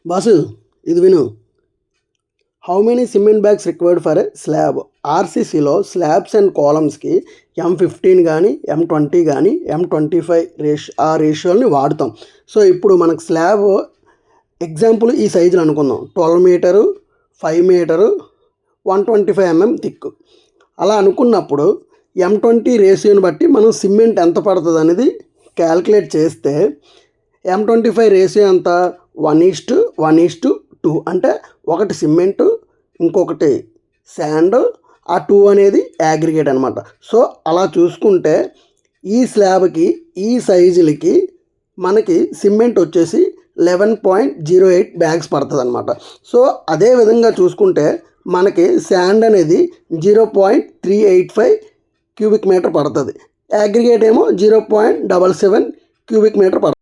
Boss ఇది విను. How many cement bags required for a slab? ఆర్సీసీలో స్లాబ్స్ అండ్ కాలమ్స్కి M15 కానీ M20 కానీ M25 ఆ రేషియోని వాడుతాం. సో ఇప్పుడు మనకు స్లాబ్ ఎగ్జాంపుల్ ఈ సైజులు అనుకుందాం. 12 మీటరు, 5 మీటరు, 125 mm థిక్. అలా అనుకున్నప్పుడు M20 రేషియోని బట్టి మనం సిమెంట్ ఎంత పడుతుంది అనేది క్యాల్కులేట్ చేస్తే M25 రేషియో ఎంత? 1:1:2. అంటే ఒకటి సిమెంటు, ఇంకొకటి శాండ్, ఆ 2 అనేది అగ్రిగేట్ అనమాట. సో అలా చూసుకుంటే ఈ స్లాబ్కి ఈ సైజులకి మనకి సిమెంట్ వచ్చేసి 11.08 బ్యాగ్స్ పడుతుంది అనమాట. సో అదే విధంగా చూసుకుంటే మనకి శాండ్ అనేది 0.385 క్యూబిక్ మీటర్ పడుతుంది. అగ్రిగేట్ ఏమో 0.77 క్యూబిక్ మీటర్ పడుతుంది.